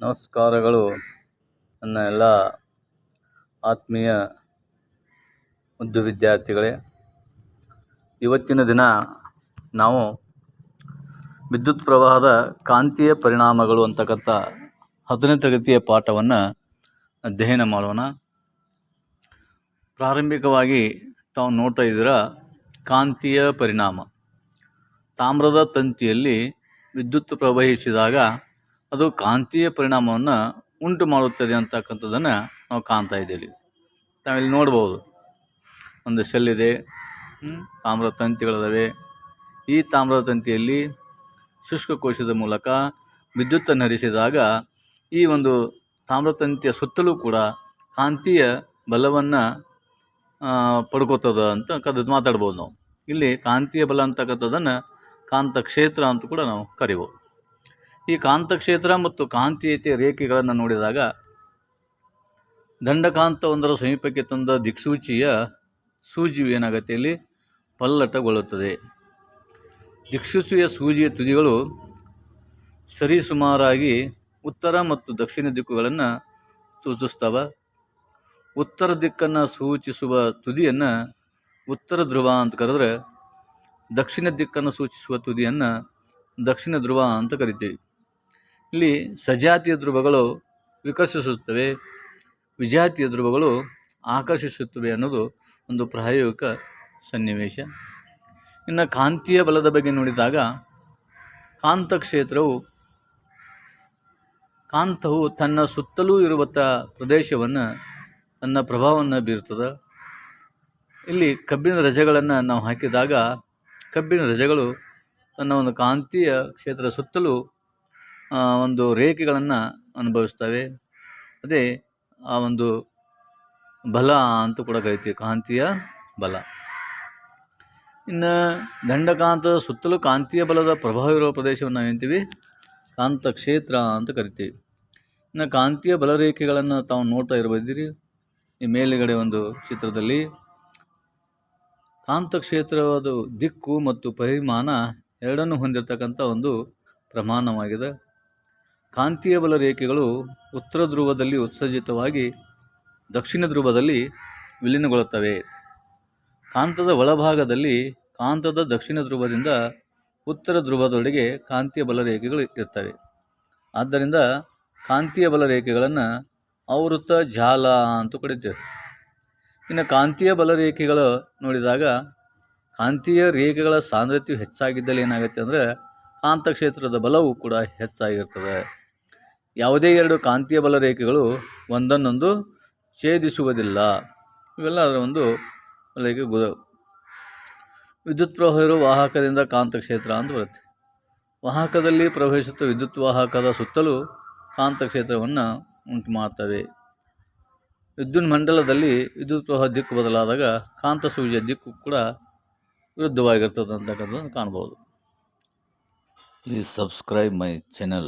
ನಮಸ್ಕಾರಗಳು ನನ್ನ ಎಲ್ಲ ಆತ್ಮೀಯ ಮುದ್ದು ವಿದ್ಯಾರ್ಥಿಗಳೇ. ಇವತ್ತಿನ ದಿನ ನಾವು ವಿದ್ಯುತ್ ಪ್ರವಾಹದ ಕಾಂತೀಯ ಪರಿಣಾಮಗಳು ಅಂತಕ್ಕಂಥ 10ನೇ ತರಗತಿಯ ಪಾಠವನ್ನು ಅಧ್ಯಯನ ಮಾಡೋಣ. ಪ್ರಾರಂಭಿಕವಾಗಿ ತಾವು ನೋಡ್ತಾ ಇದ್ದೀರಾ, ಕಾಂತೀಯ ಪರಿಣಾಮ. ತಾಮ್ರದ ತಂತಿಯಲ್ಲಿ ವಿದ್ಯುತ್ ಪ್ರವಹಿಸಿದಾಗ ಅದು ಕಾಂತೀಯ ಪರಿಣಾಮವನ್ನು ಉಂಟು ಮಾಡುತ್ತದೆ ಅಂತಕ್ಕಂಥದ್ದನ್ನು ನಾವು ಕಾಣ್ತಾ ಇದ್ದೀವಿ. ತಾವಿಲ್ಲಿ ನೋಡ್ಬೋದು, ಒಂದು ಸೆಲ್ ಇದೆ, ತಾಮ್ರದ ತಂತಿಗಳಿದ್ದಾವೆ. ಈ ತಾಮ್ರದ ತಂತಿಯಲ್ಲಿ ಶುಷ್ಕ ಕೋಶದ ಮೂಲಕ ವಿದ್ಯುತ್ತನ್ನು ಹರಿಸಿದಾಗ ಈ ಒಂದು ತಾಮ್ರದ ತಂತಿಯ ಸುತ್ತಲೂ ಕೂಡ ಕಾಂತೀಯ ಬಲವನ್ನು ಪಡ್ಕೋತದ ಅಂತಕ್ಕಂಥದ್ದು ಮಾತಾಡ್ಬೋದು ನಾವು. ಇಲ್ಲಿ ಕಾಂತೀಯ ಬಲ ಅಂತಕ್ಕಂಥದ್ದನ್ನು ಕಾಂತಕ್ಷೇತ್ರ ಅಂತ ಕೂಡ ನಾವು ಕರಿಬೋದು. ಈ ಕಾಂತಕ್ಷೇತ್ರ ಮತ್ತು ಕಾಂತೀಯತೆಯ ರೇಖೆಗಳನ್ನು ನೋಡಿದಾಗ ದಂಡಕಾಂತವೊಂದರ ಸಮೀಪಕ್ಕೆ ತಂದ ದಿಕ್ಸೂಚಿಯ ಸೂಜಿಯು ಏನಾಗುತ್ತೆ, ಇಲ್ಲಿ ಪಲ್ಲಟಗೊಳ್ಳುತ್ತದೆ. ದಿಕ್ಸೂಚಿಯ ಸೂಜಿಯ ತುದಿಗಳು ಸರಿಸುಮಾರಾಗಿ ಉತ್ತರ ಮತ್ತು ದಕ್ಷಿಣ ದಿಕ್ಕುಗಳನ್ನು ಸೂಚಿಸ್ತವೆ. ಉತ್ತರ ದಿಕ್ಕನ್ನು ಸೂಚಿಸುವ ತುದಿಯನ್ನು ಉತ್ತರ ಧ್ರುವ ಅಂತ ಕರೆದ್ರೆ, ದಕ್ಷಿಣ ದಿಕ್ಕನ್ನು ಸೂಚಿಸುವ ತುದಿಯನ್ನು ದಕ್ಷಿಣ ಧ್ರುವ ಅಂತ ಕರಿತೀವಿ. ಇಲ್ಲಿ ಸಜಾತಿಯ ಧ್ರುವಗಳು ವಿಕರ್ಷಿಸುತ್ತವೆ, ವಿಜಾತಿಯ ಧ್ರುವಗಳು ಆಕರ್ಷಿಸುತ್ತವೆ ಅನ್ನೋದು ಒಂದು ಪ್ರಾಯೋಗಿಕ ಸನ್ನಿವೇಶ. ಇನ್ನು ಕಾಂತೀಯ ಬಲದ ಬಗ್ಗೆ ನೋಡಿದಾಗ ಕಾಂತವು ತನ್ನ ಸುತ್ತಲೂ ಇರುವ ಪ್ರದೇಶವನ್ನು ತನ್ನ ಪ್ರಭಾವವನ್ನು ಬೀರುತ್ತದೆ. ಇಲ್ಲಿ ಕಬ್ಬಿಣ ರಜೆಗಳನ್ನು ನಾವು ಹಾಕಿದಾಗ ಕಬ್ಬಿಣ ರಜೆಗಳು ತನ್ನ ಒಂದು ಕಾಂತೀಯ ಕ್ಷೇತ್ರದ ಸುತ್ತಲೂ ಒಂದು ರೇಖೆಗಳನ್ನು ಅನುಭವಿಸ್ತವೆ. ಅದೇ ಆ ಒಂದು ಬಲ ಅಂತ ಕೂಡ ಕರಿತೀವಿ, ಕಾಂತೀಯ ಬಲ. ಇನ್ನು ದಂಡಕಾಂತದ ಸುತ್ತಲೂ ಕಾಂತೀಯ ಬಲದ ಪ್ರಭಾವ ಇರುವ ಪ್ರದೇಶವನ್ನು ನಾವು ಏನಂತೀವಿ, ಕಾಂತಕ್ಷೇತ್ರ ಅಂತ ಕರಿತೀವಿ. ಇನ್ನು ಕಾಂತೀಯ ಬಲರೇಖೆಗಳನ್ನು ತಾವು ನೋಡ್ತಾ ಇರಬಹುದಿರಿ. ಈ ಮೇಲುಗಡೆ ಒಂದು ಚಿತ್ರದಲ್ಲಿ ಕಾಂತಕ್ಷೇತ್ರದ ದಿಕ್ಕು ಮತ್ತು ಪರಿಮಾಣ ಎರಡನ್ನೂ ಹೊಂದಿರತಕ್ಕಂಥ ಒಂದು ಪ್ರಮಾಣವಾಗಿದೆ. ಕಾಂತೀಯ ಬಲ ರೇಖೆಗಳು ಉತ್ತರ ಧ್ರುವದಲ್ಲಿ ಉತ್ಸರ್ಜಿತವಾಗಿ ದಕ್ಷಿಣ ಧ್ರುವದಲ್ಲಿ ವಿಲೀನಗೊಳ್ಳುತ್ತವೆ. ಕಾಂತದ ಒಳಭಾಗದಲ್ಲಿ ಕಾಂತದ ದಕ್ಷಿಣ ಧ್ರುವದಿಂದ ಉತ್ತರ ಧ್ರುವದೊಳಗೆ ಕಾಂತೀಯ ಬಲ ರೇಖೆಗಳು ಇರ್ತವೆ. ಆದ್ದರಿಂದ ಕಾಂತೀಯ ಬಲ ರೇಖೆಗಳನ್ನು ಆವೃತ್ತ ಜಾಲ ಅಂತ ಕರೀತೇವೆ. ಇನ್ನು ಕಾಂತೀಯ ಬಲ ರೇಖೆಗಳು ನೋಡಿದಾಗ ಕಾಂತೀಯ ರೇಖೆಗಳ ಸಾಂದ್ರತೆಯು ಹೆಚ್ಚಾಗಿದ್ದಲ್ಲಿ ಏನಾಗುತ್ತೆ ಅಂದರೆ ಕಾಂತಕ್ಷೇತ್ರದ ಬಲವು ಕೂಡ ಹೆಚ್ಚಾಗಿರ್ತದೆ. ಯಾವುದೇ ಎರಡು ಕಾಂತೀಯ ಬಲ ರೇಖೆಗಳು ಒಂದನ್ನೊಂದು ಛೇದಿಸುವುದಿಲ್ಲ. ಇವೆಲ್ಲ ಅದರ ಒಂದು ರೇಖೆ. ವಿದ್ಯುತ್ ಪ್ರವಾಹ ಇರುವ ವಾಹಕದಿಂದ ಕಾಂತಕ್ಷೇತ್ರ ಅಂತ ಬರುತ್ತೆ. ವಾಹಕದಲ್ಲಿ ಪ್ರವಹಿಸುತ್ತ ವಿದ್ಯುತ್ ವಾಹಕದ ಸುತ್ತಲೂ ಕಾಂತಕ್ಷೇತ್ರವನ್ನು ಉಂಟು ಮಾಡ್ತವೆ. ವಿದ್ಯುನ್ಮಂಡಲದಲ್ಲಿ ವಿದ್ಯುತ್ ಪ್ರವಾಹ ದಿಕ್ಕು ಬದಲಾದಾಗ ಕಾಂತ ಸೂಜಿಯ ದಿಕ್ಕು ಕೂಡ ವಿರುದ್ಧವಾಗಿರ್ತದೆ ಅಂತಕ್ಕಂಥದ್ದನ್ನು ಕಾಣ್ಬೋದು. Please subscribe my channel.